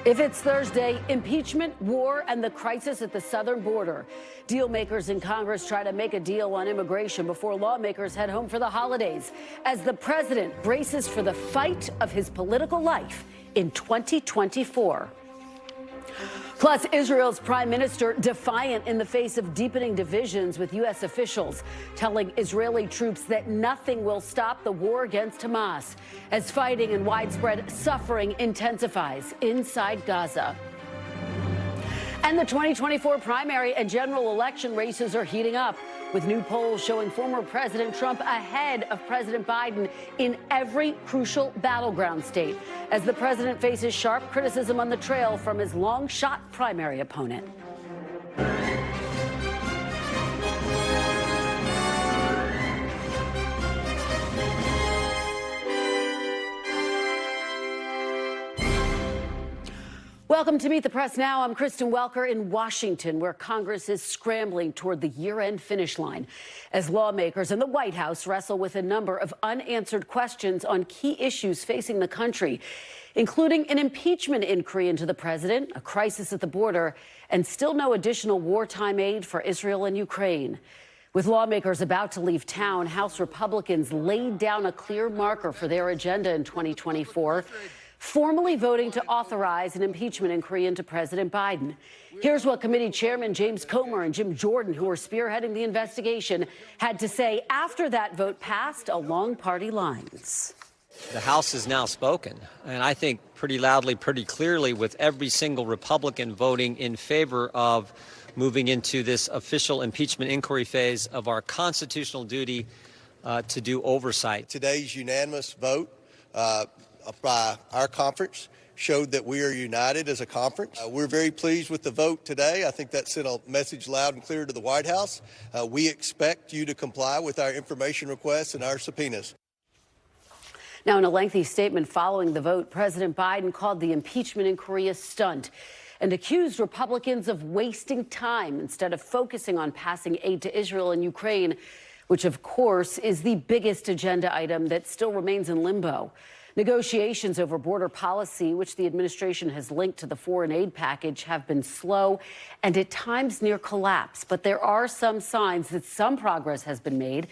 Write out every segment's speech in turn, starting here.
If it's Thursday, impeachment, war, and the crisis at the southern border. Deal makers in Congress try to make a deal on immigration before lawmakers head home for the holidays, as the president braces for the fight of his political life in 2024. Plus, Israel's prime minister defiant in the face of deepening divisions with U.S. officials, telling Israeli troops that nothing will stop the war against Hamas as fighting and widespread suffering intensifies inside Gaza. And the 2024 primary and general election races are heating up, with new polls showing former President Trump ahead of President Biden in every crucial battleground state, as the president faces sharp criticism on the trail from his long-shot primary opponent. Welcome to Meet the Press Now. I'm Kristen Welker in Washington, where Congress is scrambling toward the year-end finish line as lawmakers and the White House wrestle with a number of unanswered questions on key issues facing the country, including an impeachment inquiry into the president, a crisis at the border, and still no additional wartime aid for Israel and Ukraine. With lawmakers about to leave town, House Republicans laid down a clear marker for their agenda in 2024, formally voting to authorize an impeachment inquiry into President Biden. Here's what committee chairman James Comer and Jim Jordan, who are spearheading the investigation, had to say after that vote passed along party lines. The House has now spoken, and I think pretty loudly, pretty clearly, with every single Republican voting in favor of moving into this official impeachment inquiry phase of our constitutional duty to do oversight. Today's unanimous vote by our conference showed that we are united as a conference. We're very pleased with the vote today. I think that sent a message loud and clear to the White House. We expect you to comply with our information requests and our subpoenas. Now, in a lengthy statement following the vote, President Biden called the impeachment inquiry a stunt and accused Republicans of wasting time instead of focusing on passing aid to Israel and Ukraine, which, of course, is the biggest agenda item that still remains in limbo. Negotiations over border policy, which the administration has linked to the foreign aid package, have been slow and at times near collapse. But there are some signs that some progress has been made.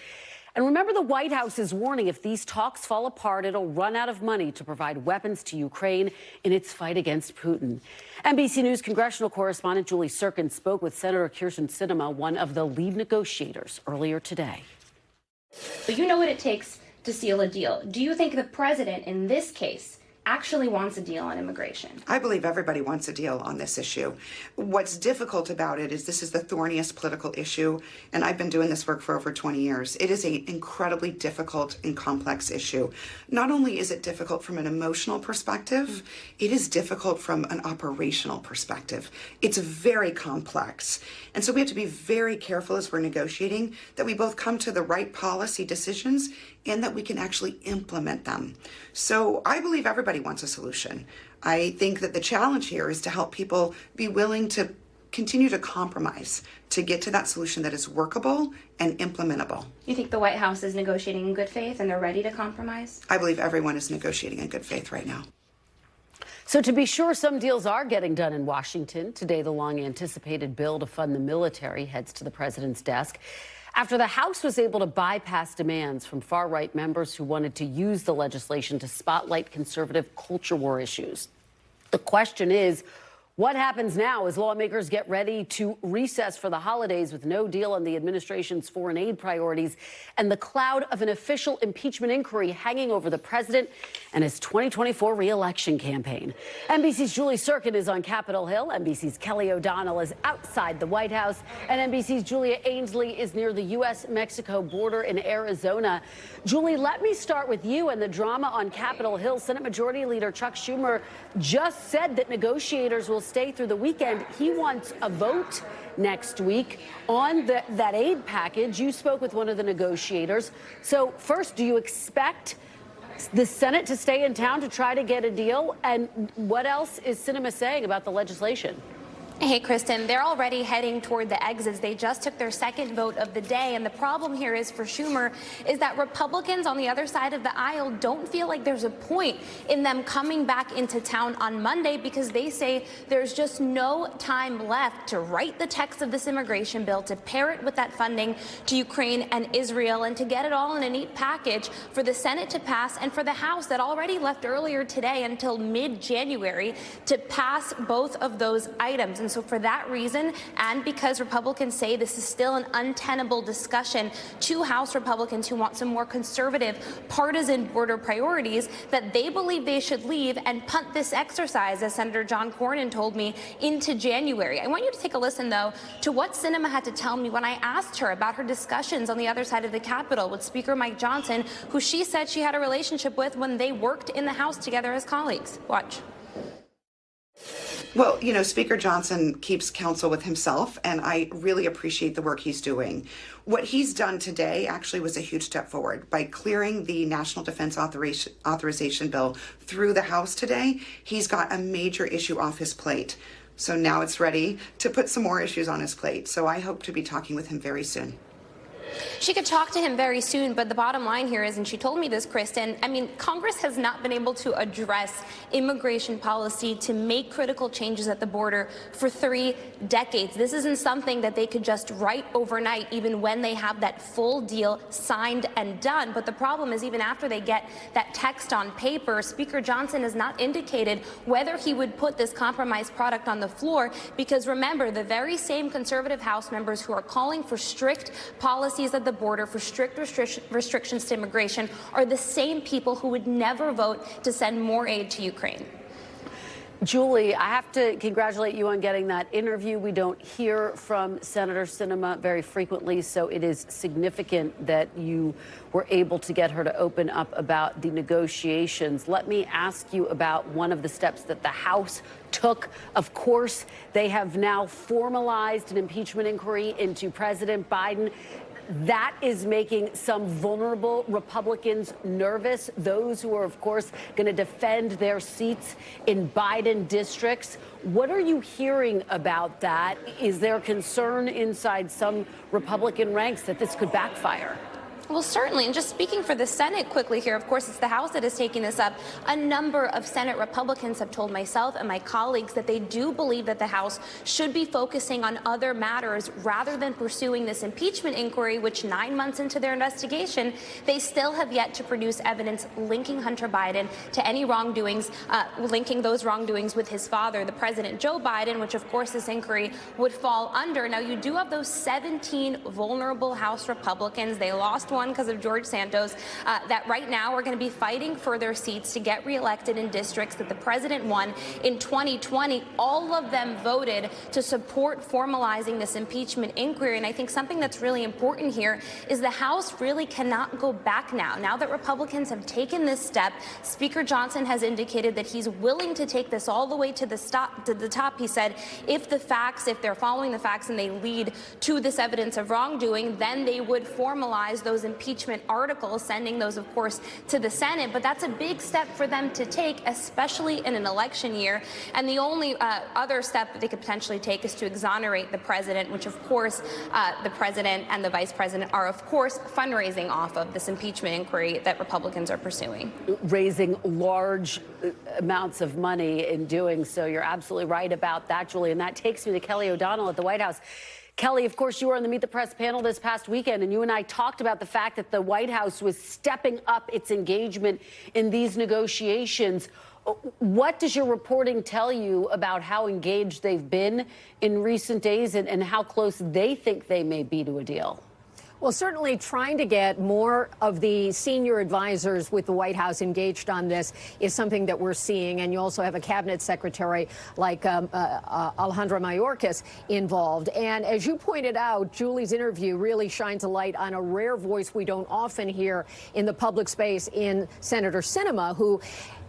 And remember the White House's warning, if these talks fall apart, it'll run out of money to provide weapons to Ukraine in its fight against Putin. NBC News congressional correspondent Julie Serkin spoke with Senator Kyrsten Sinema, one of the lead negotiators, earlier today. But you know what it takes to seal a deal. Do you think the president in this case actually wants a deal on immigration? I believe everybody wants a deal on this issue. What's difficult about it is this is the thorniest political issue, and I've been doing this work for over 20 years. It is an incredibly difficult and complex issue. Not only is it difficult from an emotional perspective, it is difficult from an operational perspective. It's very complex. And so we have to be very careful as we're negotiating that we both come to the right policy decisions and that we can actually implement them. So I believe everybody wants a solution. I think that the challenge here is to help people be willing to continue to compromise to get to that solution that is workable and implementable. You think the White House is negotiating in good faith and they're ready to compromise? I believe everyone is negotiating in good faith right now. So to be sure, some deals are getting done in Washington. Today, the long-anticipated bill to fund the military heads to the president's desk after the House was able to bypass demands from far-right members who wanted to use the legislation to spotlight conservative culture war issues. The question is, what happens now as lawmakers get ready to recess for the holidays with no deal on the administration's foreign aid priorities and the cloud of an official impeachment inquiry hanging over the president and his 2024 re-election campaign? NBC's Julie Serkin is on Capitol Hill. NBC's Kelly O'Donnell is outside the White House. And NBC's Julia Ainsley is near the U.S.-Mexico border in Arizona. Julie, let me start with you and the drama on Capitol Hill. Senate Majority Leader Chuck Schumer just said that negotiators will stay through the weekend. He wants a vote next week on that aid package. You spoke with one of the negotiators. So first, do you expect the Senate to stay in town to try to get a deal? And what else is Sinema saying about the legislation? Hey, Kristen, they're already heading toward the exits. They just took their second vote of the day. And the problem here is for Schumer is that Republicans on the other side of the aisle don't feel like there's a point in them coming back into town on Monday because they say there's just no time left to write the text of this immigration bill, to pair it with that funding to Ukraine and Israel, and to get it all in a neat package for the Senate to pass and for the House that already left earlier today until mid-January to pass both of those items. And so for that reason, and because Republicans say this is still an untenable discussion, two House Republicans who want some more conservative partisan border priorities, that they believe they should leave and punt this exercise, as Senator John Cornyn told me, into January. I want you to take a listen, though, to what Sinema had to tell me when I asked her about her discussions on the other side of the Capitol with Speaker Mike Johnson, who she said she had a relationship with when they worked in the House together as colleagues. Watch. Well, you know, Speaker Johnson keeps counsel with himself, and I really appreciate the work he's doing. What he's done today actually was a huge step forward. By clearing the National Defense Authorization Bill through the House today, he's got a major issue off his plate. So now it's ready to put some more issues on his plate. So I hope to be talking with him very soon. She could talk to him very soon, but the bottom line here is, and she told me this, Kristen, I mean, Congress has not been able to address immigration policy to make critical changes at the border for 3 decades. This isn't something that they could just write overnight, even when they have that full deal signed and done. But the problem is, even after they get that text on paper, Speaker Johnson has not indicated whether he would put this compromise product on the floor, because remember, the very same conservative House members who are calling for strict policies at the border, for strict restrictions to immigration, are the same people who would never vote to send more aid to Ukraine. Julie, I have to congratulate you on getting that interview. We don't hear from Senator Sinema very frequently, so it is significant that you were able to get her to open up about the negotiations. Let me ask you about one of the steps that the House took. Of course, they have now formalized an impeachment inquiry into President Biden. That is making some vulnerable Republicans nervous, those who are, of course, going to defend their seats in Biden districts. What are you hearing about that? Is there concern inside some Republican ranks that this could backfire? Well, certainly. And just speaking for the Senate quickly here, of course, it's the House that is taking this up. A number of Senate Republicans have told myself and my colleagues that they do believe that the House should be focusing on other matters rather than pursuing this impeachment inquiry, which 9 months into their investigation, they still have yet to produce evidence linking Hunter Biden to any wrongdoings, linking those wrongdoings with his father, the President Joe Biden, which, of course, this inquiry would fall under. Now, you do have those 17 vulnerable House Republicans. They lost one because of George Santos, that right now are going to be fighting for their seats to get reelected in districts that the president won in 2020. All of them voted to support formalizing this impeachment inquiry. And I think something that's really important here is the House really cannot go back now. Now that Republicans have taken this step, Speaker Johnson has indicated that he's willing to take this all the way to the top. He said if they're following the facts and they lead to this evidence of wrongdoing, then they would formalize those impeachment articles, sending those, of course, to the Senate. But that's a big step for them to take, especially in an election year. And the only other step that they could potentially take is to exonerate the president, which, of course, the president and the vice president are, of course, fundraising off of this impeachment inquiry that Republicans are pursuing. Raising large amounts of money in doing so. You're absolutely right about that, Julie. And that takes me to Kelly O'Donnell at the White House. Kelly, of course, you were on the Meet the Press panel this past weekend, and you and I talked about the fact that the White House was stepping up its engagement in these negotiations. What does your reporting tell you about how engaged they've been in recent days and how close they think they may be to a deal? Well, certainly trying to get more of the senior advisors with the White House engaged on this is something that we're seeing. And you also have a cabinet secretary like Alejandro Mayorkas involved. And as you pointed out, Julie's interview really shines a light on a rare voice we don't often hear in the public space in Senator Sinema, who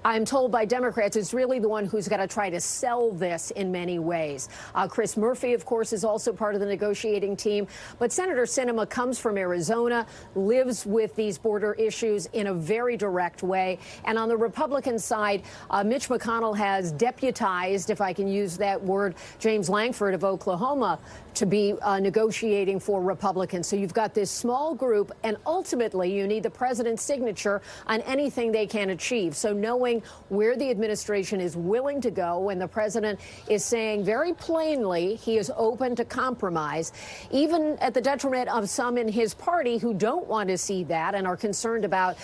I'm told by Democrats it's really the one who's got to try to sell this in many ways. Chris Murphy, of course, is also part of the negotiating team. But Senator Sinema comes from Arizona, lives with these border issues in a very direct way. And on the Republican side, Mitch McConnell has deputized, if I can use that word, James Langford of Oklahoma to be negotiating for Republicans. So you've got this small group, and ultimately you need the president's signature on anything they can achieve. So knowing where the administration is willing to go, when the president is saying very plainly he is open to compromise, even at the detriment of some in his party who don't want to see that and are concerned about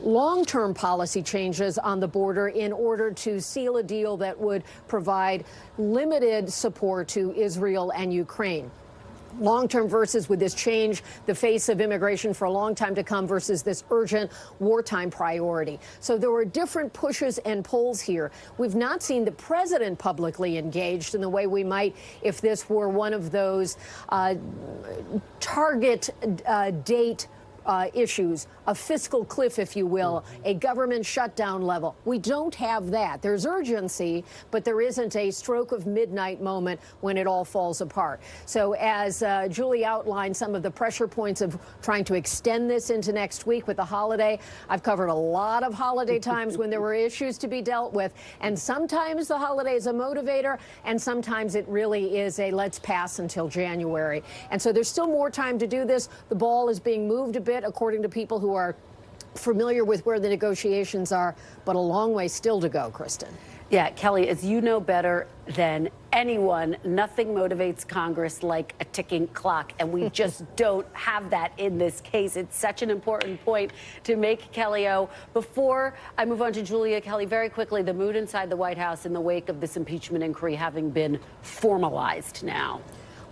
long-term policy changes on the border in order to seal a deal that would provide limited support to Israel and Ukraine. Long-term versus would this change the face of immigration for a long time to come versus this urgent wartime priority. So there were different pushes and pulls here. We've not seen the president publicly engaged in the way we might if this were one of those target date issues, a fiscal cliff, if you will, a government shutdown level. We don't have that. There's urgency, but there isn't a stroke of midnight moment when it all falls apart. So as Julie outlined some of the pressure points of trying to extend this into next week with the holiday, I've covered a lot of holiday times when there were issues to be dealt with. And sometimes the holiday is a motivator, and sometimes it really is a let's pass until January. And so there's still more time to do this. The ball is being moved a bit, according to people who are familiar with where the negotiations are, but a long way still to go, Kristen. Yeah, Kelly, as you know better than anyone, nothing motivates Congress like a ticking clock, and we just don't have that in this case. It's such an important point to make, Kelly-O. Before I move on to Julia, Kelly, very quickly, the mood inside the White House in the wake of this impeachment inquiry having been formalized now.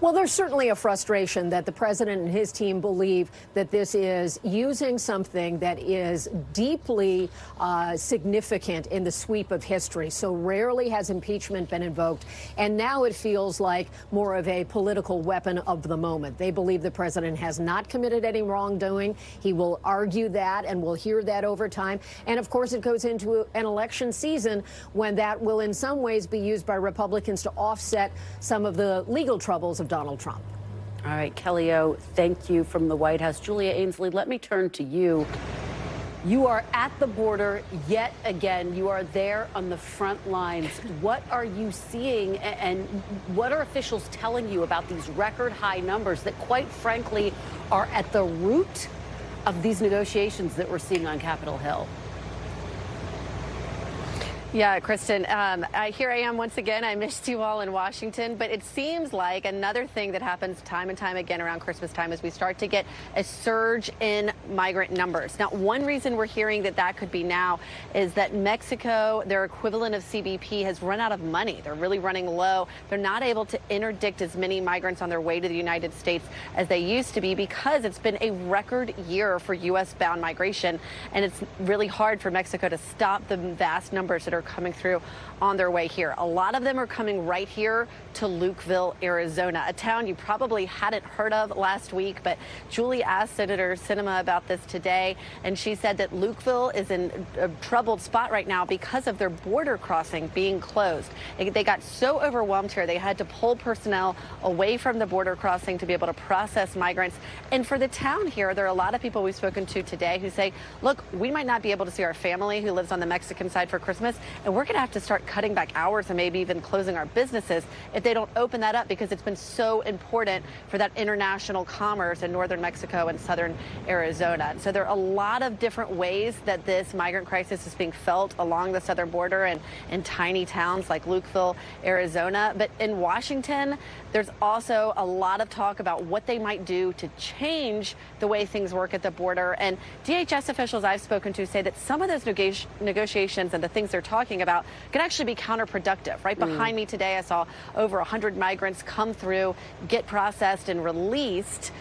Well, there's certainly a frustration that the president and his team believe that this is using something that is deeply significant in the sweep of history. So rarely has impeachment been invoked, and now it feels like more of a political weapon of the moment. They believe the president has not committed any wrongdoing. He will argue that, and we'll hear that over time. And of course, it goes into an election season when that will in some ways be used by Republicans to offset some of the legal troubles of Donald Trump. All right, Kelly-O, thank you from the White House. Julia Ainsley, let me turn to you. You are at the border yet again. You are there on the front lines. What are you seeing, and what are officials telling you about these record high numbers that, quite frankly, are at the root of these negotiations that we're seeing on Capitol Hill? Yeah, Kristen, here I am once again. I missed you all in Washington, but it seems like another thing that happens time and time again around Christmas time is we start to get a surge in migrant numbers. Now, one reason we're hearing that that could be now is that Mexico, their equivalent of CBP, has run out of money. They're really running low. They're not able to interdict as many migrants on their way to the United States as they used to be because it's been a record year for U.S.-bound migration, and it's really hard for Mexico to stop the vast numbers that are coming through on their way here. A lot of them are coming right here to Lukeville, Arizona, a town you probably hadn't heard of last week. But Julie asked Senator Sinema about this today, and she said that Lukeville is in a troubled spot right now because of their border crossing being closed. They got so overwhelmed here, they had to pull personnel away from the border crossing to be able to process migrants. And for the town here, there are a lot of people we've spoken to today who say, look, we might not be able to see our family who lives on the Mexican side for Christmas, and we're going to have to start cutting back hours and maybe even closing our businesses if they don't open that up, because it's been so important for that international commerce in northern Mexico and southern Arizona. And so there are a lot of different ways that this migrant crisis is being felt along the southern border and in tiny towns like Lukeville, Arizona. But in Washington, there's also a lot of talk about what they might do to change the way things work at the border. And DHS officials I've spoken to say that some of those negotiations and the things they're talking about could actually be counterproductive. Right behind me today, I saw over 100 migrants come through, get processed and released.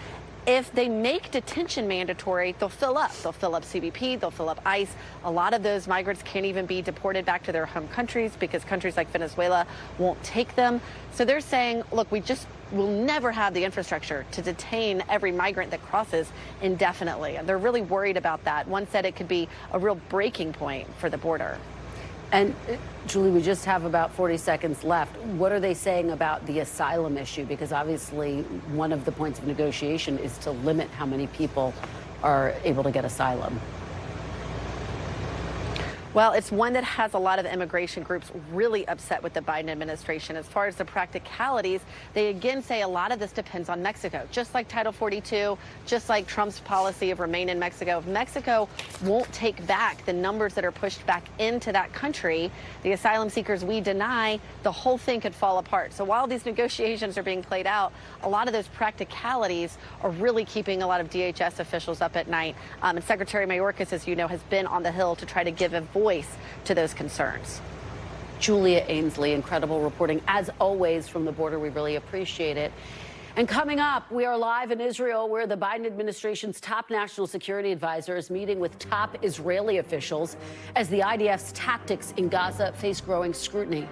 If they make detention mandatory, they'll fill up. They'll fill up CBP, they'll fill up ICE. A lot of those migrants can't even be deported back to their home countries because countries like Venezuela won't take them. So they're saying, look, we'll never have the infrastructure to detain every migrant that crosses indefinitely. And they're really worried about that. One said it could be a real breaking point for the border. And Julie, we just have about 40 seconds left. What are they saying about the asylum issue? Because obviously one of the points of negotiation is to limit how many people are able to get asylum. Well, it's one that has a lot of immigration groups really upset with the Biden administration. As far as the practicalities, they again say a lot of this depends on Mexico. Just like Title 42, just like Trump's policy of remain in Mexico. If Mexico won't take back the numbers that are pushed back into that country, the asylum seekers we deny, the whole thing could fall apart. So while these negotiations are being played out, a lot of those practicalities are really keeping a lot of DHS officials up at night. And Secretary Mayorkas, as you know, has been on the Hill to try to give a voice to those concerns. Julia Ainsley, incredible reporting as always from the border. We really appreciate it. And coming up, we are live in Israel, where the Biden administration's top national security advisor is meeting with top Israeli officials as the IDF's tactics in Gaza face growing scrutiny.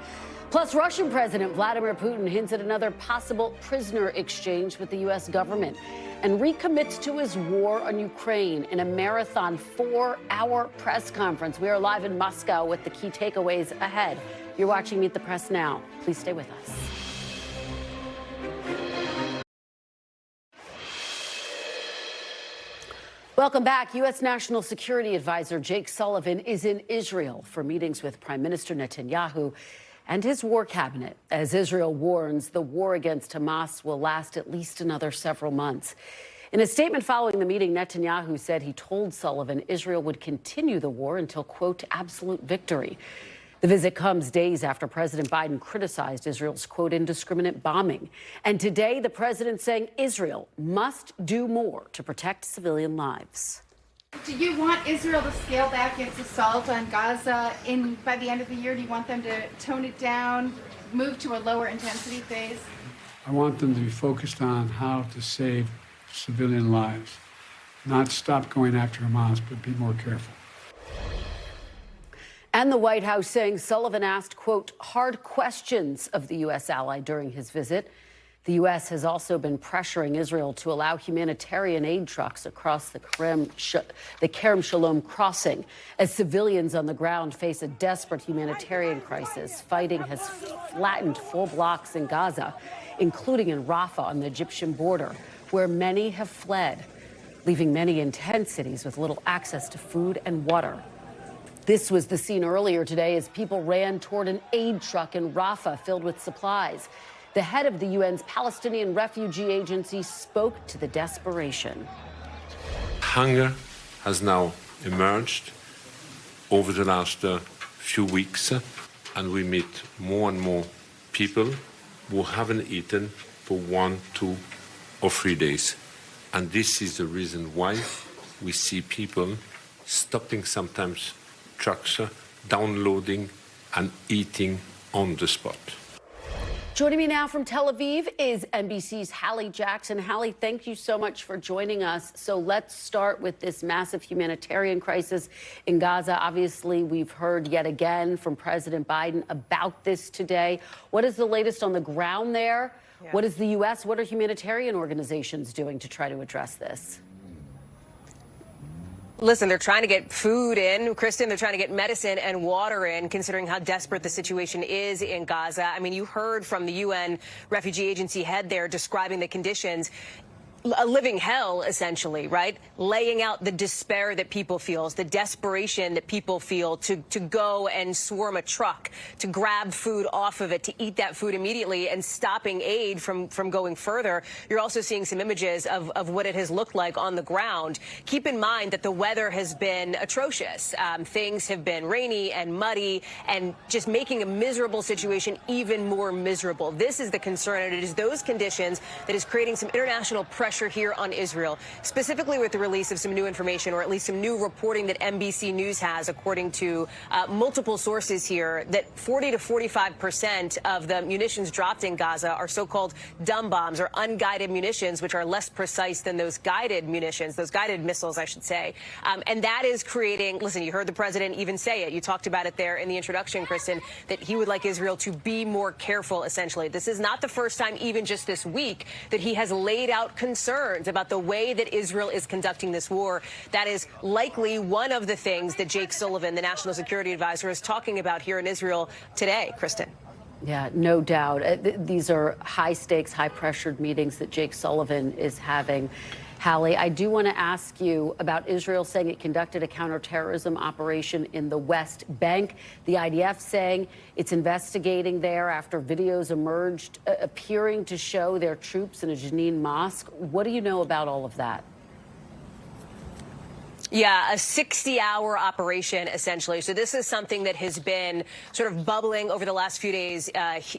Plus, Russian President Vladimir Putin hints at another possible prisoner exchange with the U.S. government and recommits to his war on Ukraine in a marathon 4-hour press conference. We are live in Moscow with the key takeaways ahead. You're watching Meet the Press now. Please stay with us. Welcome back. U.S. National Security Advisor Jake Sullivan is in Israel for meetings with Prime Minister Netanyahu and his war cabinet, as Israel warns the war against Hamas will last at least another several months. In a statement following the meeting, Netanyahu said he told Sullivan Israel would continue the war until, quote, absolute victory. The visit comes days after President Biden criticized Israel's, quote, indiscriminate bombing. And today, the president saying Israel must do more to protect civilian lives. Do you want Israel to scale back its assault on Gaza by the end of the year? Do you want them to tone it down, move to a lower intensity phase? I want them to be focused on how to save civilian lives, not stop going after Hamas, but be more careful. And the White House saying Sullivan asked, quote, hard questions of the U.S. ally during his visit. The U.S. has also been pressuring Israel to allow humanitarian aid trucks across the Kerem Shalom crossing as civilians on the ground face a desperate humanitarian crisis. Fighting has flattened full blocks in Gaza, including in Rafah on the Egyptian border, where many have fled, leaving many in tent cities with little access to food and water. This was the scene earlier today as people ran toward an aid truck in Rafah filled with supplies. The head of the UN's Palestinian Refugee Agency spoke to the desperation. Hunger has now emerged over the last few weeks, and we meet more and more people who haven't eaten for 1, 2, or 3 days. And this is the reason why we see people stopping sometimes trucks, downloading and eating on the spot. Joining me now from Tel Aviv is NBC's Hallie Jackson. Hallie, thank you so much for joining us. So let's start with this massive humanitarian crisis in Gaza. Obviously, we've heard yet again from President Biden about this today. What is the latest on the ground there? Yeah. What is the U.S., what are humanitarian organizations doing to try to address this? Listen, they're trying to get food in, Kristen. They're trying to get medicine and water in, considering how desperate the situation is in Gaza. I mean, you heard from the UN Refugee Agency head there describing the conditions. A living hell, essentially, right? Laying out the despair that people feel, the desperation that people feel to go and swarm a truck, to grab food off of it, to eat that food immediately, and stopping aid from going further. You're also seeing some images of what it has looked like on the ground. Keep in mind that the weather has been atrocious. Things have been rainy and muddy and just making a miserable situation even more miserable. This is the concern, and it is those conditions that is creating some international pressure here on Israel, specifically with the release of some new information, or at least some new reporting that NBC News has, according to multiple sources here, that 40 to 45% of the munitions dropped in Gaza are so-called dumb bombs, or unguided munitions, which are less precise than those guided munitions, those guided missiles, I should say. And that is creating, listen, you heard the president even say it. You talked about it there in the introduction, Kristen, that he would like Israel to be more careful, essentially. This is not the first time, even just this week, that he has laid out concerns concerns about the way that Israel is conducting this war. That is likely one of the things that Jake Sullivan, the National Security Advisor, is talking about here in Israel today. Kristen. Yeah, no doubt. These are high-stakes, high-pressured meetings that Jake Sullivan is having. Hallie, I do want to ask you about Israel saying it conducted a counterterrorism operation in the West Bank. The IDF saying it's investigating there after videos emerged appearing to show their troops in a Jenin mosque. What do you know about all of that? Yeah, a 60-hour operation, essentially. So this is something that has been sort of bubbling over the last few days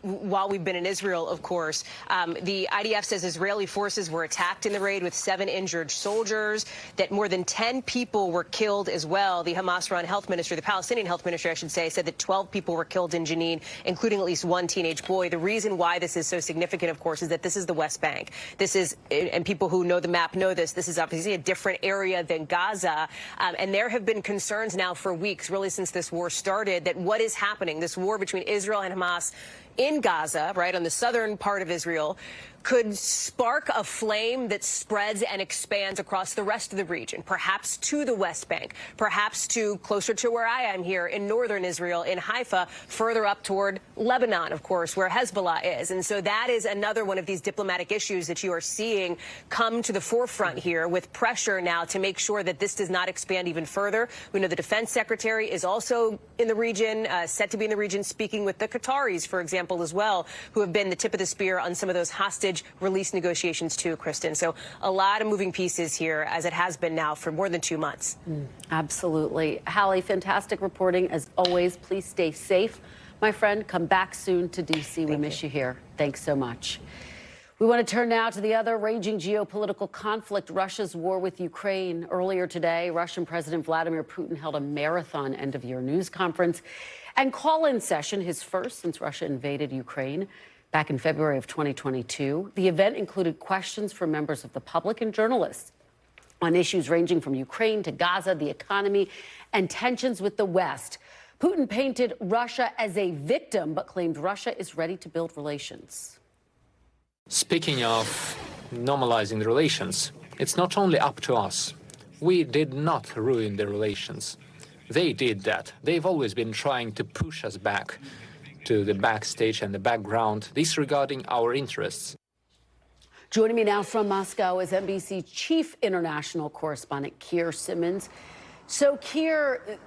while we've been in Israel, of course. The IDF says Israeli forces were attacked in the raid with 7 injured soldiers, that more than 10 people were killed as well. The Hamas-run health minister, the Palestinian health minister, I should say, said that 12 people were killed in Jenin, including at least 1 teenage boy. The reason why this is so significant, of course, is that this is the West Bank. This is, and people who know the map know this is obviously a different area than Gaza. And there have been concerns now for weeks, really since this war started, that what is happening, this war between Israel and Hamas in Gaza, right, on the southern part of Israel, could spark a flame that spreads and expands across the rest of the region, perhaps to the West Bank, perhaps to closer to where I am here in northern Israel, in Haifa, further up toward Lebanon, of course, where Hezbollah is. And so that is another one of these diplomatic issues that you are seeing come to the forefront here, with pressure now to make sure that this does not expand even further. We know the defense secretary is also in the region, set to be in the region, speaking with the Qataris, for example, as well, who have been the tip of the spear on some of those hostage release negotiations too, Kristen. So a lot of moving pieces here, as it has been now for more than 2 months. Absolutely. Hallie, fantastic reporting as always. Please stay safe, my friend. Come back soon to D.C. We miss you here. Thanks so much. We want to turn now to the other raging geopolitical conflict, Russia's war with Ukraine. Earlier today, Russian President Vladimir Putin held a marathon end-of-year news conference and call-in session, his first since Russia invaded Ukraine back in February of 2022. The event included questions from members of the public and journalists on issues ranging from Ukraine to Gaza, the economy, and tensions with the West. Putin painted Russia as a victim, but claimed Russia is ready to build relations. Speaking of normalizing the relations, it's not only up to us. We did not ruin the relations. They did that. They've always been trying to push us back to the backstage and the background, disregarding our interests. Joining me now from Moscow is NBC chief international correspondent Keir Simmons. So, Keir,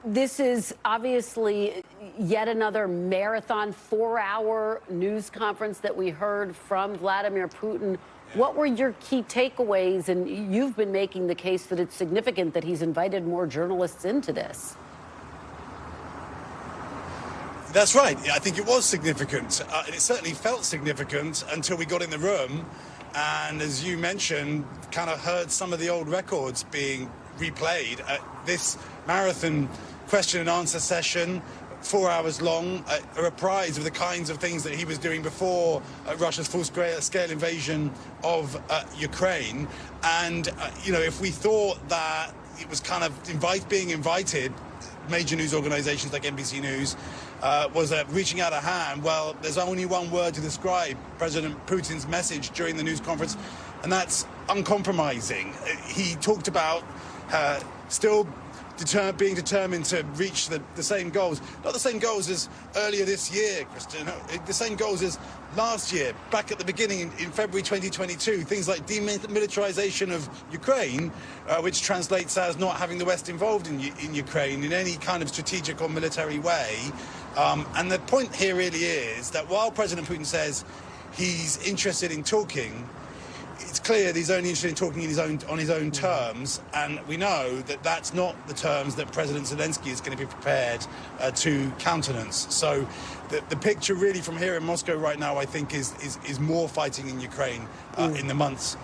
this is obviously yet another marathon, 4-hour news conference that we heard from Vladimir Putin. What were your key takeaways? And you've been making the case that it's significant that he's invited more journalists into this. That's right. I think it was significant. It certainly felt significant until we got in the room and, as you mentioned, kind of heard some of the old records being replayed. This marathon question and answer session, 4 hours long, a reprise of the kinds of things that he was doing before Russia's full-scale invasion of Ukraine. And, you know, if we thought that it was kind of being invited, major news organizations like NBC News, was reaching out a hand, well, there's only one word to describe President Putin's message during the news conference, and that's uncompromising. He talked about still being determined to reach the same goals. Not the same goals as earlier this year, Kristen, the same goals as last year, back at the beginning in February 2022, things like demilitarization of Ukraine, which translates as not having the West involved in Ukraine in any kind of strategic or military way. And the point here really is that while President Putin says he's interested in talking, it's clear that he's only interested in talking on his own terms, and we know that that's not the terms that President Zelensky is going to be prepared to countenance. So the picture really from here in Moscow right now, I think, is more fighting in Ukraine in the months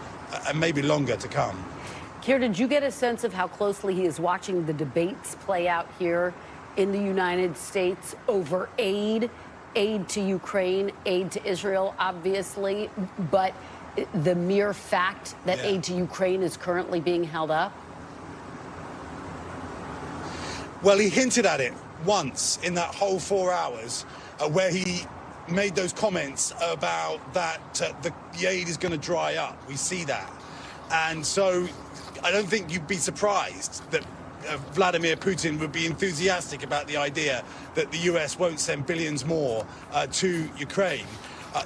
and maybe longer to come. Keir, did you get a sense of how closely he is watching the debates play out here in the United States over aid to Ukraine, aid to Israel, obviously, but the mere fact that aid to Ukraine is currently being held up? Well, he hinted at it once in that whole 4 hours where he made those comments about that the aid is going to dry up. We see that. And so I don't think you'd be surprised that Vladimir Putin would be enthusiastic about the idea that the US won't send billions more to Ukraine.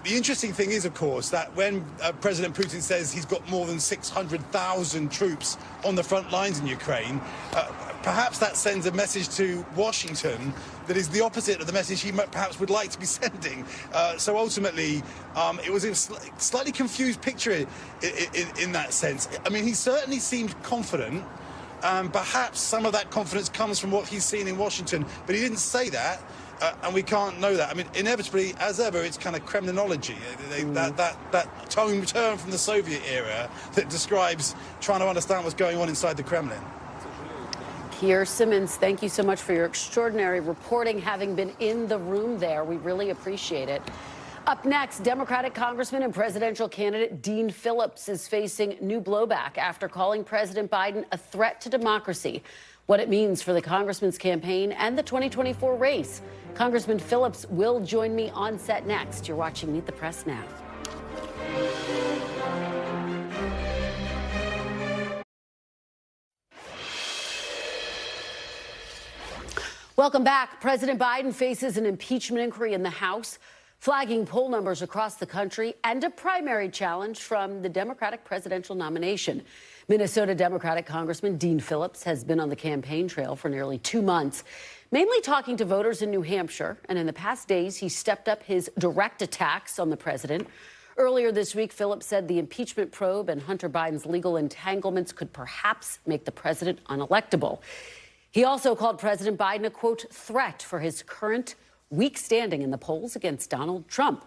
The interesting thing is, of course, that when President Putin says he's got more than 600,000 troops on the front lines in Ukraine, perhaps that sends a message to Washington that is the opposite of the message he perhaps would like to be sending. So ultimately, it was a slightly confused picture in that sense. I mean, he certainly seemed confident. Perhaps some of that confidence comes from what he's seen in Washington, but he didn't say that, and we can't know that. I mean, inevitably, as ever, it's kind of Kremlinology, that term from the Soviet era that describes trying to understand what's going on inside the Kremlin. Pierre Simmons, thank you so much for your extraordinary reporting, having been in the room there. We really appreciate it. Up next, Democratic Congressman and presidential candidate Dean Phillips is facing new blowback after calling President Biden a threat to democracy. What it means for the congressman's campaign and the 2024 race. Congressman Phillips will join me on set next. You're watching Meet the Press now. Welcome back. President Biden faces an impeachment inquiry in the House, flagging poll numbers across the country and a primary challenge from the Democratic presidential nomination. Minnesota Democratic Congressman Dean Phillips has been on the campaign trail for nearly 2 months, mainly talking to voters in New Hampshire. And in the past days, he stepped up his direct attacks on the president. Earlier this week, Phillips said the impeachment probe and Hunter Biden's legal entanglements could perhaps make the president unelectable. He also called President Biden a, quote, threat for his current weak standing in the polls against Donald Trump.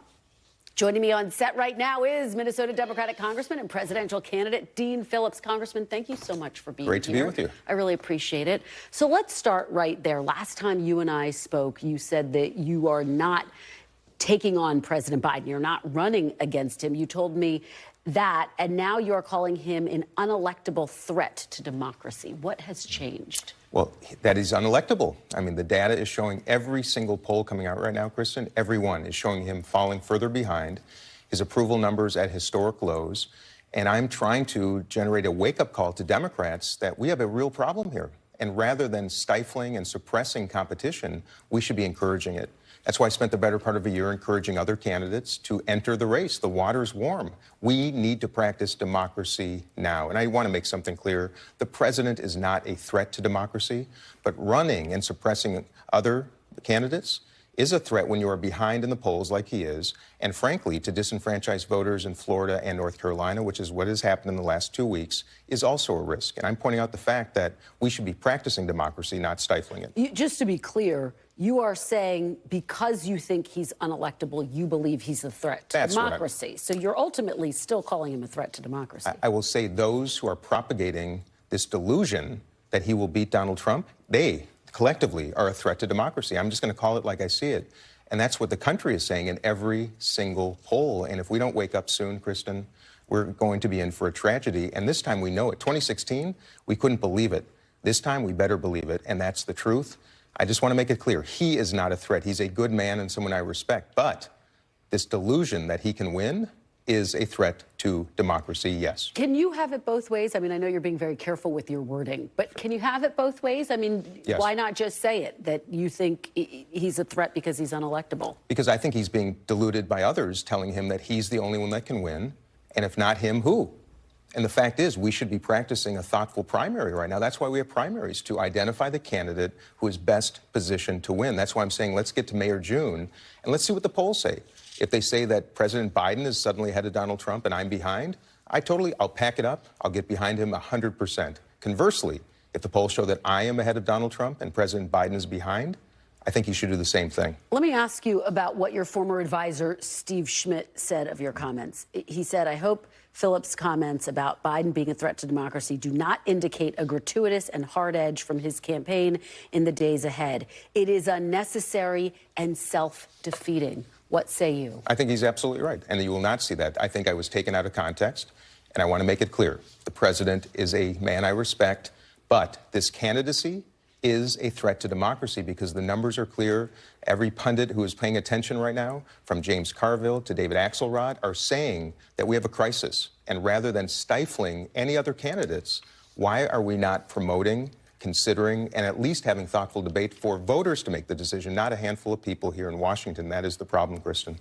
Joining me on set right now is Minnesota Democratic Congressman and presidential candidate Dean Phillips. Congressman, thank you so much for being here. Great to be with you. I really appreciate it. So let's start right there. Last time you and I spoke, you said that you are not taking on President Biden. You're not running against him. You told me that, and now you're calling him an unelectable threat to democracy. What has changed? Well, that is unelectable. I mean, the data is showing every single poll coming out right now, Kristen, every one is showing him falling further behind, his approval numbers at historic lows. And I'm trying to generate a wake-up call to Democrats that we have a real problem here. And rather than stifling and suppressing competition, we should be encouraging it. That's why I spent the better part of a year encouraging other candidates to enter the race. The water's warm. We need to practice democracy now. And I want to make something clear. The president is not a threat to democracy, but running and suppressing other candidates is a threat when you are behind in the polls like he is, and frankly, to disenfranchise voters in Florida and North Carolina, which is what has happened in the last 2 weeks, is also a risk. And I'm pointing out the fact that we should be practicing democracy, not stifling it. Just to be clear, you are saying because you think he's unelectable, you believe he's a threat to democracy. So you're ultimately still calling him a threat to democracy. I will say those who are propagating this delusion that he will beat Donald Trump, they collectively are a threat to democracy. I'm just going to call it like I see it. And that's what the country is saying in every single poll. And if we don't wake up soon, Kristen, we're going to be in for a tragedy. And this time we know it. 2016, we couldn't believe it. This time we better believe it. And that's the truth. I just want to make it clear. He is not a threat. He's a good man and someone I respect. But this delusion that he can win is a threat to democracy, yes. Can you have it both ways? I mean, I know you're being very careful with your wording, but can you have it both ways? I mean, yes. Why not just say it, that you think he's a threat because he's unelectable? Because I think he's being deluded by others telling him that he's the only one that can win, and if not him, who? And the fact is, we should be practicing a thoughtful primary right now. That's why we have primaries, to identify the candidate who is best positioned to win. That's why I'm saying let's get to May or June, and let's see what the polls say. If they say that President Biden is suddenly ahead of Donald Trump and I'm behind, I'll pack it up. I'll get behind him 100%. Conversely, if the polls show that I am ahead of Donald Trump and President Biden is behind, I think he should do the same thing. Let me ask you about what your former advisor, Steve Schmidt, said of your comments. He said, I hope Phillips' comments about Biden being a threat to democracy do not indicate a gratuitous and hard edge from his campaign in the days ahead. It is unnecessary and self-defeating. What say you? I think he's absolutely right, and you will not see that. I think I was taken out of context, and I want to make it clear. The president is a man I respect, but this candidacy is a threat to democracy because the numbers are clear. Every pundit who is paying attention right now, from James Carville to David Axelrod, are saying that we have a crisis. And rather than stifling any other candidates, why are we not promoting, considering, and at least having thoughtful debate for voters to make the decision, not a handful of people here in Washington? That is the problem, Kristen.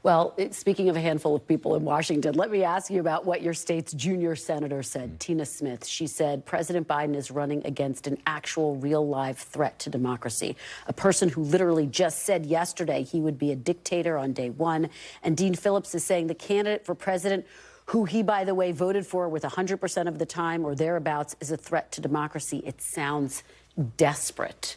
Well, speaking of a handful of people in Washington, let me ask you about what your state's junior senator said, Tina Smith. She said President Biden is running against an actual real-life threat to democracy, a person who literally just said yesterday he would be a dictator on day one. And Dean Phillips is saying the candidate for president, who he, by the way, voted for with 100% of the time or thereabouts, is a threat to democracy. It sounds desperate.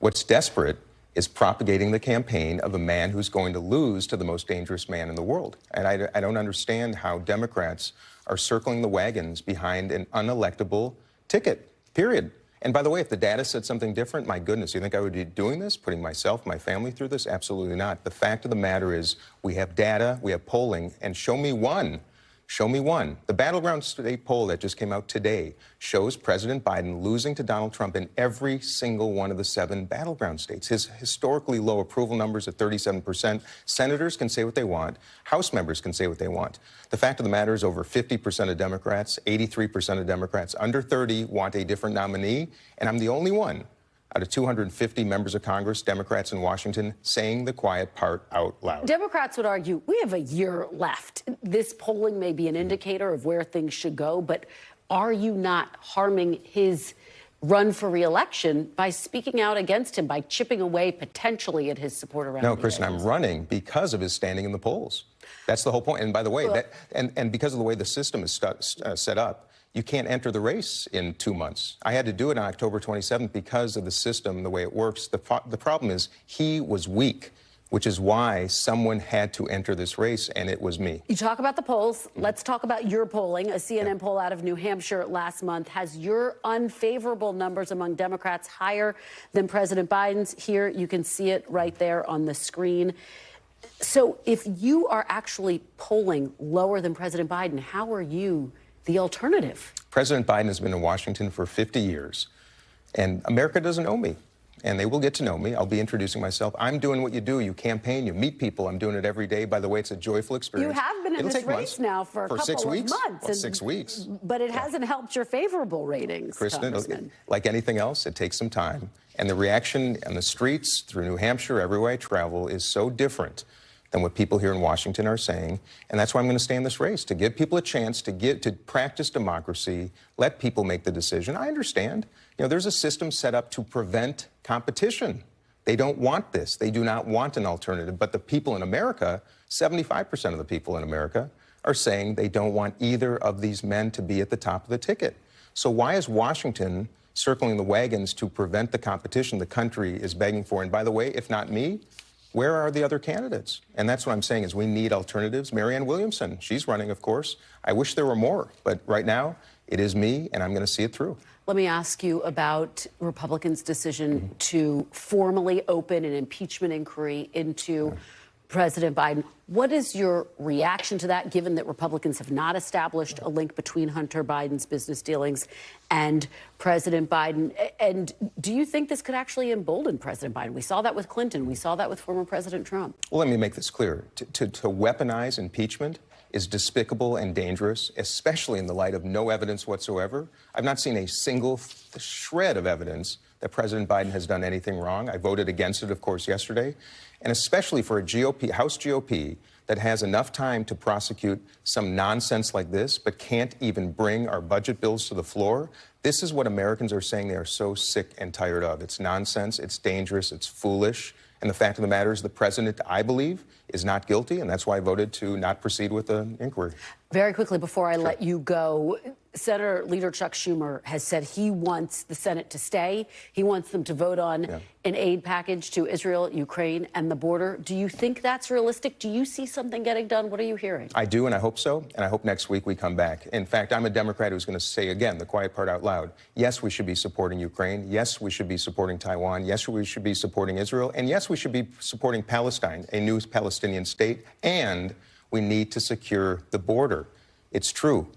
What's desperate is propagating the campaign of a man who's going to lose to the most dangerous man in the world. And I don't understand how Democrats are circling the wagons behind an unelectable ticket, period. And by the way, if the data said something different, my goodness, you think I would be doing this, putting myself, my family through this? Absolutely not. The fact of the matter is we have data, we have polling, and show me one. Show me one. The Battleground State poll that just came out today shows President Biden losing to Donald Trump in every single one of the 7 battleground states. His historically low approval numbers at 37%. Senators can say what they want. House members can say what they want. The fact of the matter is over 50% of Democrats, 83% of Democrats under 30 want a different nominee, and I'm the only one out of 250 members of Congress, Democrats in Washington, saying the quiet part out loud. Democrats would argue we have a year left. This polling may be an indicator of where things should go, but are you not harming his run for re-election by speaking out against him, by chipping away potentially at his support around No, Kristen, I'm running because of his standing in the polls. That's the whole point. And by the way, and because of the way the system is set up, you can't enter the race in 2 months. I had to do it on October 27th because of the system, the way it works. The problem is he was weak, which is why someone had to enter this race, and it was me. You talk about the polls. Let's talk about your polling. A CNN poll out of New Hampshire last month has your unfavorable numbers among Democrats higher than President Biden's. Here, you can see it right there on the screen. So if you are actually polling lower than President Biden, how are you the alternative? President Biden has been in Washington for 50 years, and America doesn't know me, and they will get to know me. I'll be introducing myself. I'm doing what you do. You campaign, you meet people. I'm doing it every day. By the way, it's a joyful experience. You have been in this race now for a couple 6 weeks. of months. Well, 6 weeks. But it hasn't helped your favorable ratings, Kristen, like anything else, it takes some time. And the reaction on the streets, through New Hampshire, everywhere I travel, is so different than what people here in Washington are saying. And that's why I'm going to stay in this race, to give people a chance to practice democracy, let people make the decision. I understand. You know, there's a system set up to prevent competition. They don't want this. They do not want an alternative. But the people in America, 75% of the people in America, are saying they don't want either of these men to be at the top of the ticket. So why is Washington circling the wagons to prevent the competition the country is begging for? And by the way, if not me, where are the other candidates? And that's what I'm saying is we need alternatives. Marianne Williamson, she's running, of course. I wish there were more, but right now it is me, and I'm going to see it through. Let me ask you about Republicans' decision to formally open an impeachment inquiry into President Biden. What is your reaction to that, given that Republicans have not established a link between Hunter Biden's business dealings and President Biden? And do you think this could actually embolden President Biden? We saw that with Clinton. We saw that with former President Trump. Well, let me make this clear. To weaponize impeachment is despicable and dangerous, especially in the light of no evidence whatsoever. I've not seen a single shred of evidence that President Biden has done anything wrong. I voted against it, of course, yesterday. And especially for a GOP, House GOP, that has enough time to prosecute some nonsense like this, but can't even bring our budget bills to the floor. This is what Americans are saying they are so sick and tired of. It's nonsense, it's dangerous, it's foolish. And the fact of the matter is the president, I believe, is not guilty, and that's why I voted to not proceed with the inquiry. Very quickly, before I let you go, Senator Leader Chuck Schumer has said he wants the Senate to stay. He wants them to vote on an aid package to Israel, Ukraine, and the border. Do you think that's realistic? Do you see something getting done? What are you hearing? I do, and I hope so. And I hope next week we come back. In fact, I'm a Democrat who's going to say, again, the quiet part out loud. Yes, we should be supporting Ukraine. Yes, we should be supporting Taiwan. Yes, we should be supporting Israel. And yes, we should be supporting Palestine, a new Palestinian state. And we need to secure the border. It's true.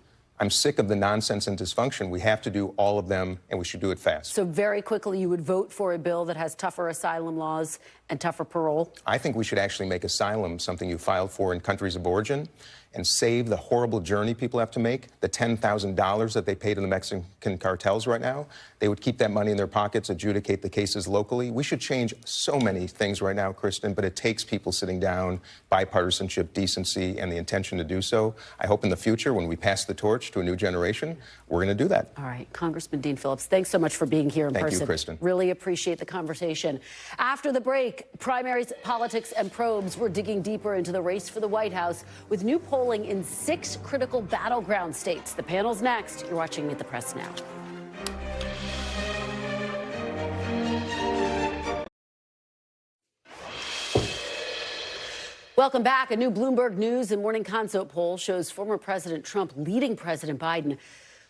I'm sick of the nonsense and dysfunction. We have to do all of them, and we should do it fast. So very quickly, you would vote for a bill that has tougher asylum laws and tougher parole? I think we should actually make asylum something you filed for in countries of origin and save the horrible journey people have to make, the $10,000 that they pay to the Mexican cartels right now. They would keep that money in their pockets, adjudicate the cases locally. We should change so many things right now, Kristen, but it takes people sitting down, bipartisanship, decency, and the intention to do so. I hope in the future, when we pass the torch to a new generation, we're going to do that. All right. Congressman Dean Phillips, thanks so much for being here in person. Thank you, Kristen. Really appreciate the conversation. After the break, primaries, politics, and probes, we're digging deeper into the race for the White House with new polling in 6 critical battleground states. The panel's next. You're watching Meet the Press now. Welcome back. A new Bloomberg News and Morning Consult poll shows former President Trump leading President Biden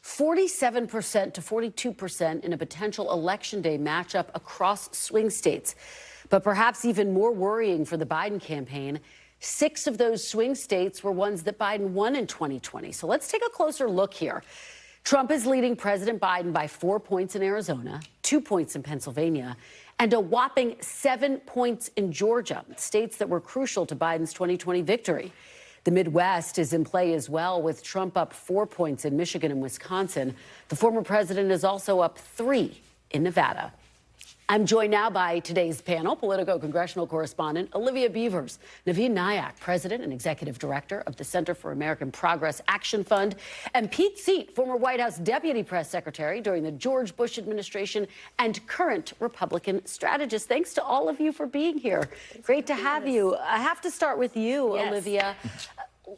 47% to 42% in a potential Election Day matchup across swing states. But perhaps even more worrying for the Biden campaign, 6 of those swing states were ones that Biden won in 2020. So let's take a closer look here. Trump is leading President Biden by 4 points in Arizona, 2 points in Pennsylvania, and a whopping 7 points in Georgia, states that were crucial to Biden's 2020 victory. The Midwest is in play as well, with Trump up 4 points in Michigan and Wisconsin. The former president is also up 3 in Nevada. I'm joined now by today's panel, Politico congressional correspondent Olivia Beavers, Navin Nayak, president and executive director of the Center for American Progress Action Fund, and Pete Seat, former White House deputy press secretary during the George Bush administration and current Republican strategist. Thanks to all of you for being here. Great to have you. I have to start with you, yes. Olivia.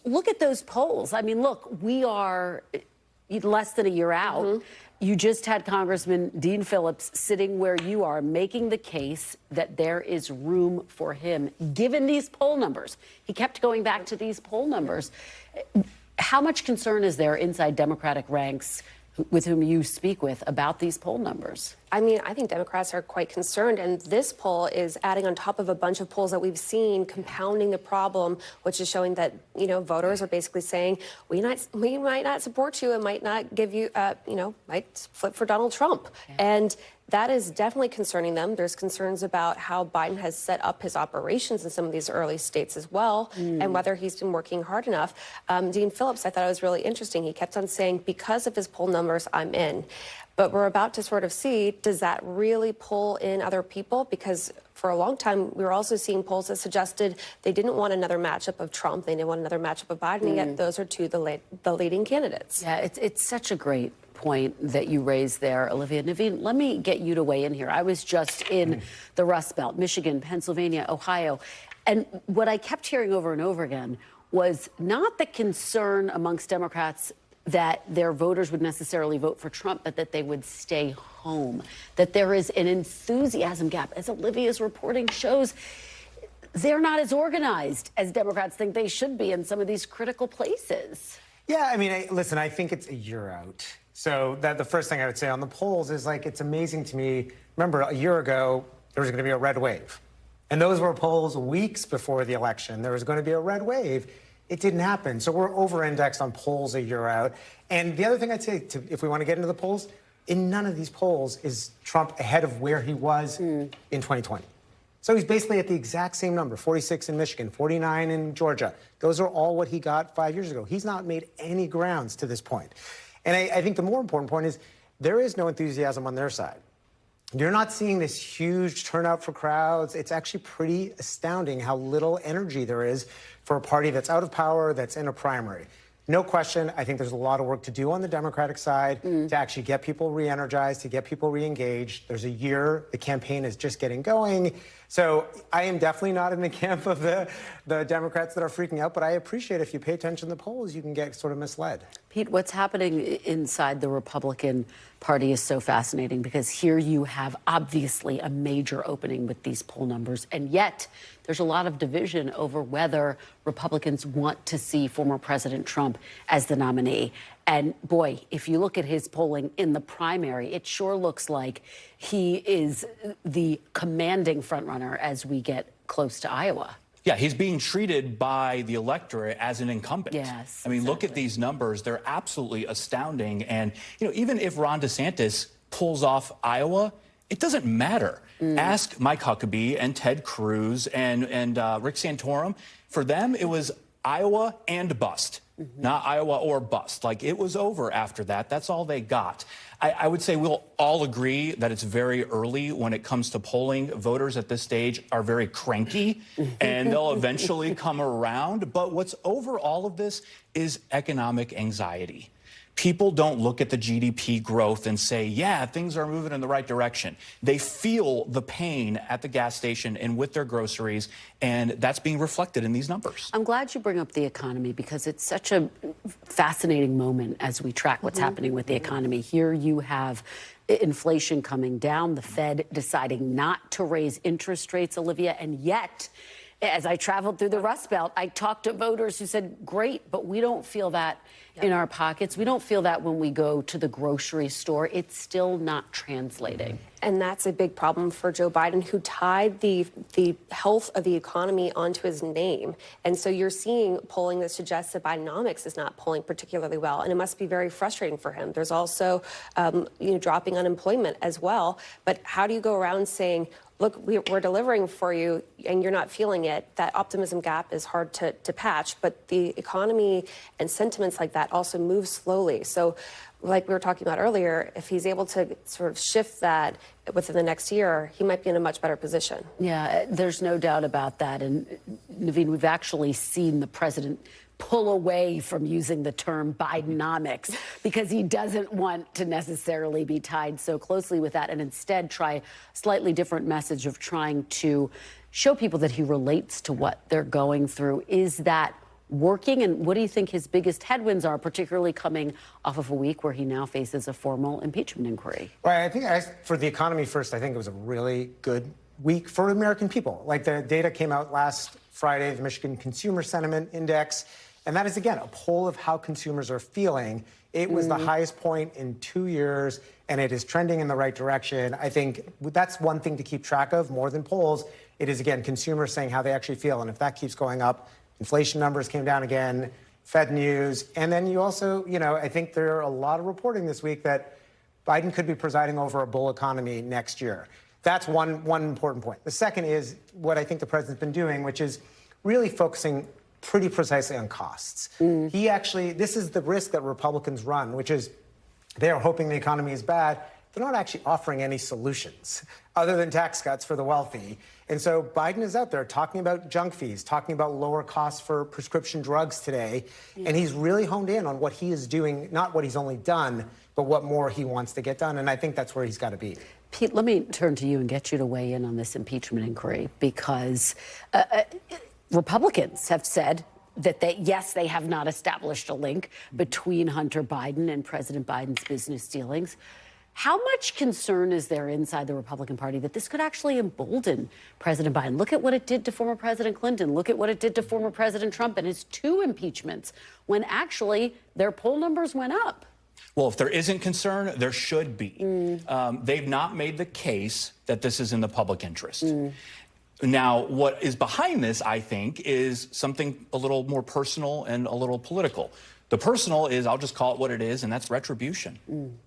Look at those polls. I mean, look, we are less than a year out. Mm-hmm. You just had Congressman Dean Phillips sitting where you are, making the case that there is room for him, given these poll numbers. He kept going back to these poll numbers. How much concern is there inside Democratic ranks with whom you speak with about these poll numbers? I mean, I think Democrats are quite concerned, and this poll is adding on top of a bunch of polls that we've seen, compounding the problem, which is showing that, you know, voters are basically saying, we might not support you and might not give you, might flip for Donald Trump. Yeah. And that is definitely concerning them. There's concerns about how Biden has set up his operations in some of these early states as well, and whether he's been working hard enough. Dean Phillips, I thought it was really interesting. He kept on saying, because of his poll numbers, I'm in. But we're about to sort of see, does that really pull in other people? Because for a long time, we were also seeing polls that suggested they didn't want another matchup of Trump. They didn't want another matchup of Biden, and yet those are two the leading candidates. Yeah, it's such a great point that you raised there, Olivia. Navin, let me get you to weigh in here. I was just in the Rust Belt, Michigan, Pennsylvania, Ohio, and what I kept hearing over and over again was not the concern amongst Democrats that their voters would necessarily vote for Trump, but that they would stay home, that there is an enthusiasm gap. As Olivia's reporting shows, they're not as organized as Democrats think they should be in some of these critical places. Yeah, I mean, listen, I think it's a year out. So that the first thing I would say on the polls is, like, it's amazing to me. Remember, a year ago, there was going to be a red wave. And those were polls weeks before the election. There was going to be a red wave. It didn't happen. So we're over-indexed on polls a year out. And the other thing I'd say, if we want to get into the polls, in none of these polls is Trump ahead of where he was in 2020. So he's basically at the exact same number, 46 in Michigan, 49 in Georgia. Those are all what he got 5 years ago. He's not made any grounds to this point. And I think the more important point is there is no enthusiasm on their side. You're not seeing this huge turnout for crowds. It's actually pretty astounding how little energy there is for a party that's out of power, that's in a primary. No question, I think there's a lot of work to do on the Democratic side to actually get people re-energized, to get people re-engaged. There's a year, the campaign is just getting going. So I am definitely not in the camp of the Democrats that are freaking out, but I appreciate if you pay attention to the polls, you can get sort of misled. Pete, what's happening inside the Republican Party is so fascinating, because here you have obviously a major opening with these poll numbers, and yet there's a lot of division over whether Republicans want to see former President Trump as the nominee. And boy, if you look at his polling in the primary, it sure looks like he is the commanding frontrunner as we get close to Iowa. Yeah, he's being treated by the electorate as an incumbent. Yes. I mean, look at these numbers. They're absolutely astounding. And, you know, even if Ron DeSantis pulls off Iowa, it doesn't matter. Ask Mike Huckabee and Ted Cruz and Rick Santorum. For them, it was Iowa and bust, not Iowa or bust. Like, it was over after that. That's all they got. I would say we'll all agree that it's very early when it comes to polling. Voters at this stage are very cranky, and they'll eventually come around. But what's over all of this is economic anxiety. People don't look at the GDP growth and say, yeah, things are moving in the right direction. They feel the pain at the gas station and with their groceries, and that's being reflected in these numbers. I'm glad you bring up the economy because it's such a fascinating moment as we track what's happening with the economy. Here you have inflation coming down, the Fed deciding not to raise interest rates, Olivia, and yet, as I traveled through the Rust Belt, I talked to voters who said, great, but we don't feel that in our pockets. We don't feel that when we go to the grocery store. It's still not translating. And that's a big problem for Joe Biden, who tied the health of the economy onto his name. And so you're seeing polling that suggests that Bidenomics is not polling particularly well, and it must be very frustrating for him. There's also, dropping unemployment as well. But how do you go around saying, look, we're delivering for you, and you're not feeling it? That optimism gap is hard to patch, but the economy and sentiments like that also move slowly. So, like we were talking about earlier, if he's able to sort of shift that within the next year, he might be in a much better position. Yeah, there's no doubt about that. And Navin, we've actually seen the president pull away from using the term Bidenomics because he doesn't want to necessarily be tied so closely with that, and instead try a slightly different message of trying to show people that he relates to what they're going through. Is that working? And what do you think his biggest headwinds are, particularly coming off of a week where he now faces a formal impeachment inquiry? Well, I think for the economy first, I think it was a really good week for American people. Like, the data came out last Friday, the Michigan Consumer Sentiment Index, and that is, again, a poll of how consumers are feeling. It was the highest point in 2 years, and it is trending in the right direction. I think that's one thing to keep track of more than polls. It is, again, consumers saying how they actually feel, and if that keeps going up, inflation numbers came down again, Fed news. And then you also, I think there are a lot of reporting this week that Biden could be presiding over a bull economy next year. That's one important point. The second is what I think the president's been doing, which is really focusing pretty precisely on costs. This is the risk that Republicans run, which is they are hoping the economy is bad. They're not actually offering any solutions other than tax cuts for the wealthy. And so Biden is out there talking about junk fees, talking about lower costs for prescription drugs today. And he's really honed in on what he is doing, not what he's only done, but what more he wants to get done. And I think that's where he's got to be. Pete, let me turn to you and get you to weigh in on this impeachment inquiry, because Republicans have said that they have not established a link between Hunter Biden and President Biden's business dealings. How much concern is there inside the Republican Party that this could actually embolden President Biden? Look at what it did to former President Clinton. Look at what it did to former President Trump and his 2 impeachments, when actually their poll numbers went up. Well, if there isn't concern, there should be. They've not made the case that this is in the public interest. Now, what is behind this, I think, is something a little more personal and a little political. The personal is, I'll just call it what it is, and that's retribution.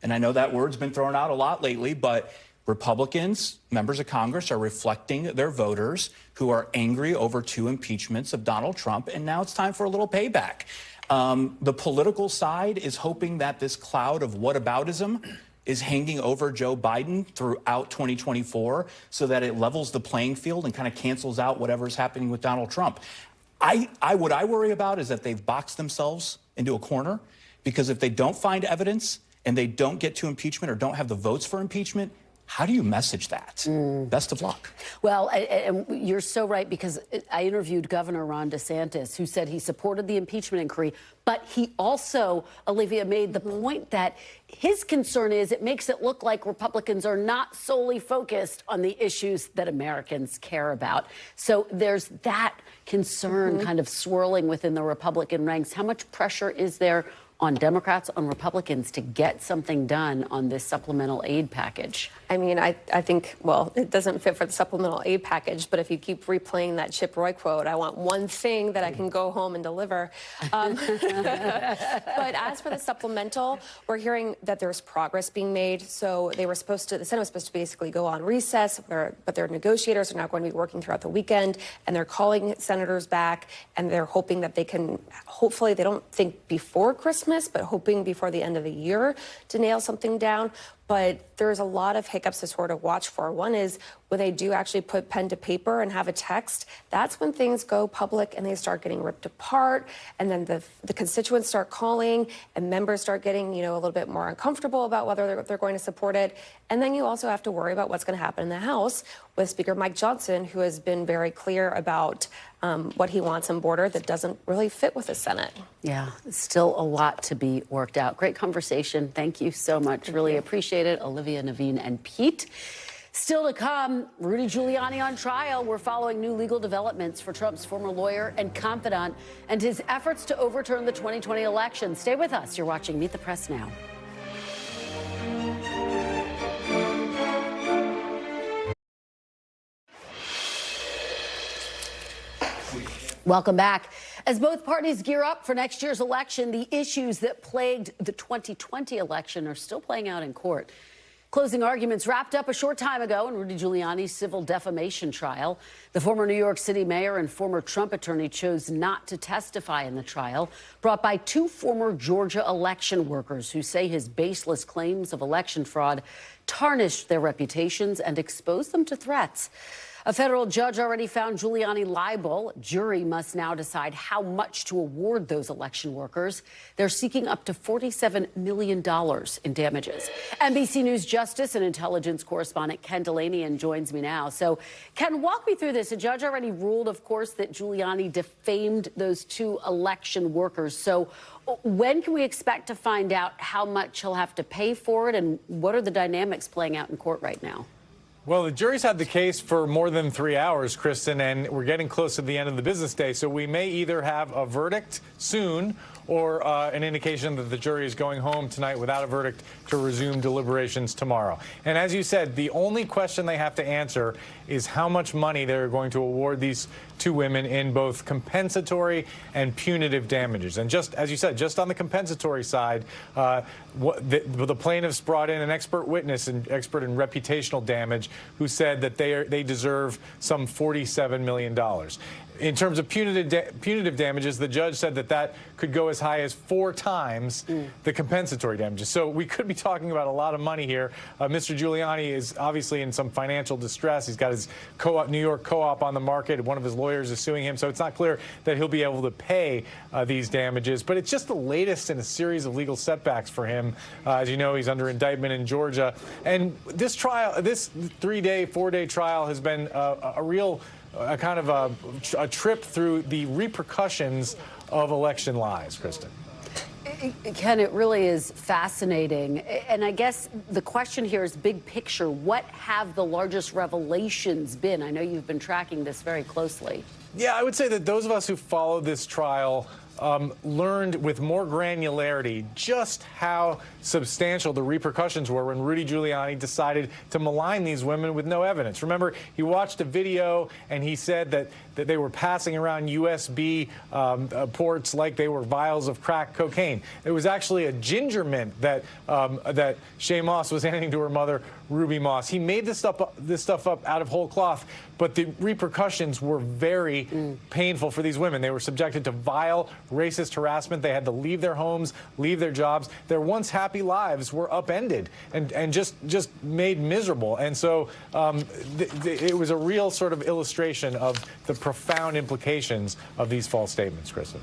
And I know that word's been thrown out a lot lately, but Republicans, members of Congress, are reflecting their voters who are angry over 2 impeachments of Donald Trump, and now it's time for a little payback. The political side is hoping that this cloud of whataboutism is hanging over Joe Biden throughout 2024 so that it levels the playing field and kind of cancels out whatever's happening with Donald Trump. What I worry about is that they've boxed themselves into a corner, because if they don't find evidence and they don't get to impeachment or don't have the votes for impeachment, how do you message that? Best of luck. Well, and you're so right, because I interviewed Governor Ron DeSantis, who said he supported the impeachment inquiry, but he also, Olivia, made the point that his concern is it makes it look like Republicans are not solely focused on the issues that Americans care about. So there's that concern kind of swirling within the Republican ranks. How much pressure is there on Democrats, on Republicans to get something done on this supplemental aid package? I mean, I think, well, it doesn't fit for the supplemental aid package, but if you keep replaying that Chip Roy quote, I want one thing that I can go home and deliver. But as for the supplemental, we're hearing that there's progress being made. So the Senate was supposed to basically go on recess, but their negotiators are now going to be working throughout the weekend, and they're calling senators back, and they're hoping that they can, hopefully they don't think before Christmas, but hoping before the end of the year to nail something down. But there's a lot of hiccups to sort of watch for. One is when they do actually put pen to paper and have a text, that's when things go public and they start getting ripped apart. And then the constituents start calling and members start getting, a little bit more uncomfortable about whether they're going to support it. And then you also have to worry about what's going to happen in the House with Speaker Mike Johnson, who has been very clear about what he wants on border that doesn't really fit with the Senate. Yeah, still a lot to be worked out. Great conversation. Thank you so much. Really appreciate it. Olivia, Navin, and Pete. Still to come, Rudy Giuliani on trial. We're following new legal developments for Trump's former lawyer and confidant and his efforts to overturn the 2020 election. Stay with us. You're watching Meet the Press now. Welcome back. As both parties gear up for next year's election, the issues that plagued the 2020 election are still playing out in court. Closing arguments wrapped up a short time ago in Rudy Giuliani's civil defamation trial. The former New York City mayor and former Trump attorney chose not to testify in the trial, brought by two former Georgia election workers who say his baseless claims of election fraud tarnished their reputations and exposed them to threats. A federal judge already found Giuliani liable. A jury must now decide how much to award those election workers. They're seeking up to $47 million in damages. NBC News Justice and Intelligence correspondent Ken Delaney joins me now. So, Ken, walk me through this. A judge already ruled, of course, that Giuliani defamed those two election workers. So when can we expect to find out how much he'll have to pay for it, and what are the dynamics playing out in court right now? Well, the jury's had the case for more than 3 hours, Kristen, and we're getting close to the end of the business day. So we may either have a verdict soon or an indication that the jury is going home tonight without a verdict to resume deliberations tomorrow. And as you said, the only question they have to answer is how much money they're going to award these two women in both compensatory and punitive damages. And just as you said, just on the compensatory side, the plaintiffs brought in an expert witness, an expert in reputational damage, who said that they deserve some $47 million. In terms of punitive damages, the judge said that could go as high as 4 times the compensatory damages. So we could be talking about a lot of money here. Mr. Giuliani is obviously in some financial distress. He's got his New York co-op on the market. One of his lawyers is suing him. So it's not clear that he'll be able to pay these damages. But it's just the latest in a series of legal setbacks for him. As you know, he's under indictment in Georgia. And this trial, this 4-day trial has been a real kind of a trip through the repercussions of election lies, Kristen. Ken, it really is fascinating. And I guess the question here is big picture. What have the largest revelations been? I know you've been tracking this very closely. Yeah, I would say that those of us who followed this trial learned with more granularity just how substantial the repercussions were when Rudy Giuliani decided to malign these women with no evidence. Remember, he watched a video and he said that they were passing around USB ports like they were vials of crack cocaine. It was actually a ginger mint that Shay Moss was handing to her mother, Ruby Moss. He made this stuff up out of whole cloth, but the repercussions were very painful for these women. They were subjected to vile, racist harassment. They had to leave their homes, leave their jobs. Their once happy lives were upended and just made miserable. And so it was a real sort of illustration of the profound implications of these false statements, Kristen.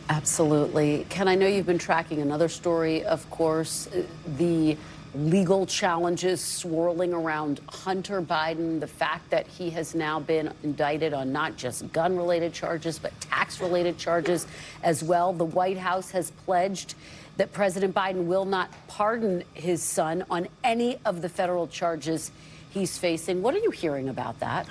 Absolutely. Ken, I know you've been tracking another story, of course, the legal challenges swirling around Hunter Biden, the fact that he has now been indicted on not just gun-related charges, but tax-related charges as well. The White House has pledged that President Biden will not pardon his son on any of the federal charges he's facing. What are you hearing about that?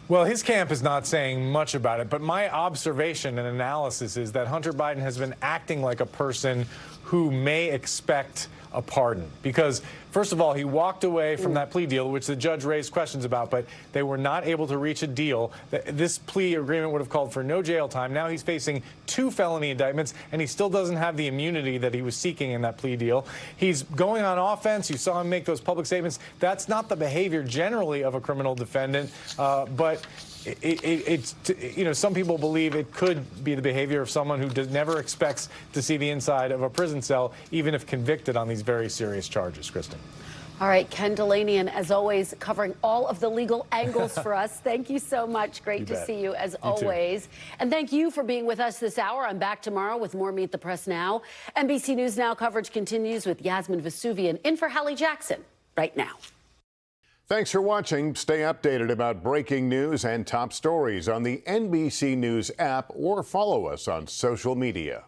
Well, his camp is not saying much about it, but my observation and analysis is that Hunter Biden has been acting like a person who may expect a pardon. Because, first of all, he walked away from that plea deal, which the judge raised questions about, but they were not able to reach a deal. This plea agreement would have called for no jail time. Now he's facing 2 felony indictments, and he still doesn't have the immunity that he was seeking in that plea deal. He's going on offense. You saw him make those public statements. That's not the behavior generally of a criminal defendant, but it's, you know, some people believe it could be the behavior of someone who never expects to see the inside of a prison cell, even if convicted on these very serious charges, Kristen. All right, Ken Delanian, as always, covering all of the legal angles for us. Thank you so much. Great to see you, as always. And thank you for being with us this hour. I'm back tomorrow with more Meet the Press Now. NBC News Now coverage continues with Yasmin Vesuvian in for Hallie Jackson right now. Thanks for watching. Stay updated about breaking news and top stories on the NBC News app or follow us on social media.